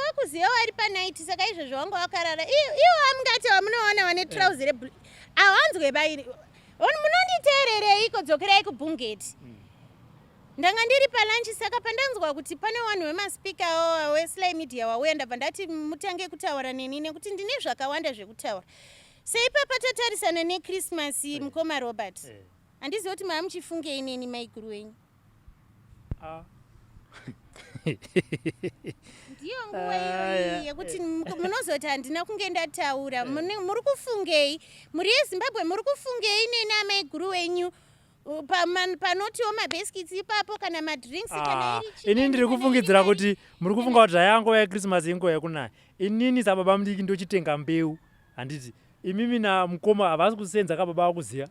wakuziva wari panaiti saka izvozvo wanga wakarara iwo amungati wamunoona wane trouser reblu awanzwe bairi munonditeerereiko dzokerai kubhungeti ndanga ndiri palanchi saka pandanzwa kuti pane vanhu vemaspika weSly Media wauya ndabva ndati mutange kutaura neni nekuti ndine zvakawanda zvekutaura seipapa tatarisana neChristmas mukoma Robert handizivi kuti maamuchifungei neni maiguru wenyu ndiyo nguva iyoyi yekuti munozoti handina kunge ndataura muri kufungei muri yeZimbabwe muri kufungei neni amaiguru wenyu panotiwo mabeskits ipapo kana madrinks kana inini ndiri kufungidzira kuti muri kufunga kuti zvayangova yeChristmas inguva yekunaya inini sababa mudiki ndochitenga mbeu handiti imimi namukoma havasi kusenza kababa vakuziva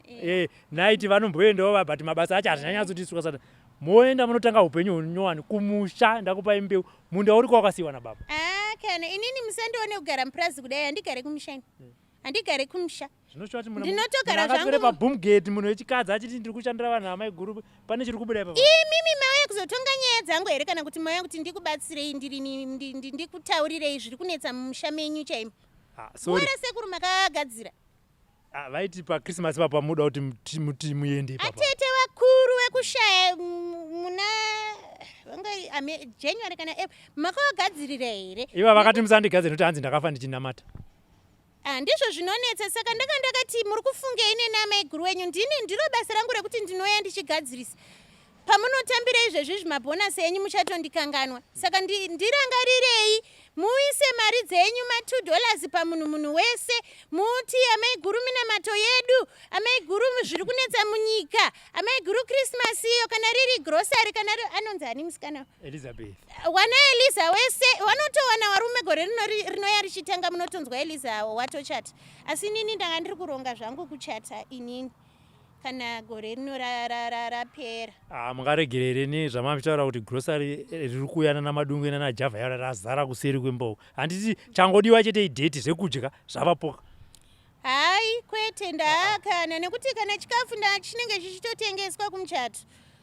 naiti vanomboendawo but mabasa acho hazvinyanyatsotisuka sata moenda munotanga upenyu hunyowani kumusha ndakupai mbeu munda uri kwawakasiyiwa nababa kana inini musandione kugara mupurazi kudai handigare kumushani handigare kumusha ndinotogara zvangu pabhumgate munhu wechikadzi achiti ndiri kushandira vanhu amaiguru pane chiri kubuda ipapo imimi mauya kuzotonga nyaya dzangu here kana kuti mauya kuti ndikubatsirei ndikutaurirei zviri kunetsa mumusha menyu chaimo ora sekuru makagadzira vaiti paChristmas papa muda kuti muende ipapo atete vakuru vekushaya muna January kana makawagadzirira here iva vakati musandigadzira nokuti hanzi ndakafa ndichinamata ndizvo zvinonetsa saka ndakati muri kufungei neni amaiguru wenyu ndiro basa rangu rekuti ndinoya ndichigadzirisa pamunotambira izvezvi zvimabhonasi enyu muchatondikanganwa saka ndirangarirei muise mari dzenyu $2 pamunhu wese muti amaiguru minamato yedu amaiguru zviri kunetsa munyika amaiguru Christmas iyo kana riri grocery kana anonzi ani musikana Elizabeth wana Eliza wese wanotowana varume gore rinoya richitanga munotonzwa Eliza watochata asi nini ndanga ndiri kuronga zvangu kuchata inini kana gore rino rapera mungaregerereni zvamamitaura kuti grocery riri kuyana namadungwe najavha yaro razara kuseri kwembou handiti changodiwa chete idheti zvekudya zvavapoka hai kwete ndaakana nekuti kana chikafu chinenge chichitotengeswa kumuchato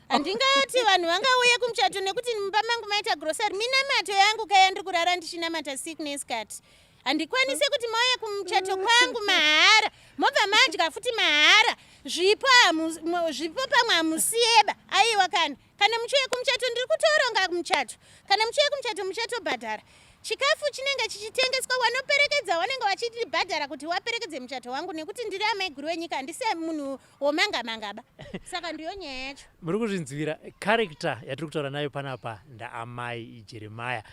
handingati vanhu vangauye kumuchato nekuti mumba mangu maita grocery minamato yangu kaya ndiri kurara ndichinamata sickness card handikwanise kuti mauye kumuchato kwangu mahara mobva madya futi mahara zvipo pamwe hamusiyeba aiwa kana muchiuye kumuchato ndiri kutoronga kumuchato kana muchiuye kumuchato muchatobhadhara chikafu chinenge chichitengeswa wanoperekedza wanenge wachitibhadhara kuti waperekedze muchato wangu nekuti ndiri amaiguru wenyika handisi munhu womangamangaba saka ndiyo nyaya yacho muri kuzvinzwira character yatiri kutaura nayo panapa ndaamai Jeremaya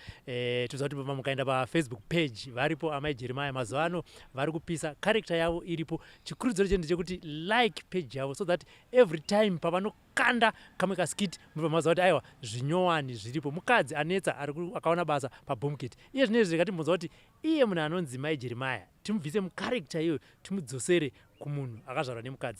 toziva kuti mukaenda paFacebook page varipo amai Jeremaya mazuva ano vari kupisa character yavo iripo chikurudziro chedu chekuti like page yavo so that every time pavanokanda kamwe kaskiti mubva mazuva kuti aiwa zvinyowani zviripo mukadzi anetsa akaona basa pabhomketi iye zvinezvi zvikati mubvunza kuti iye munhu anonzi mai Jeremaya timubvise mukarekta iyoyo timudzosere kumunhu akazvarwa nemukadzi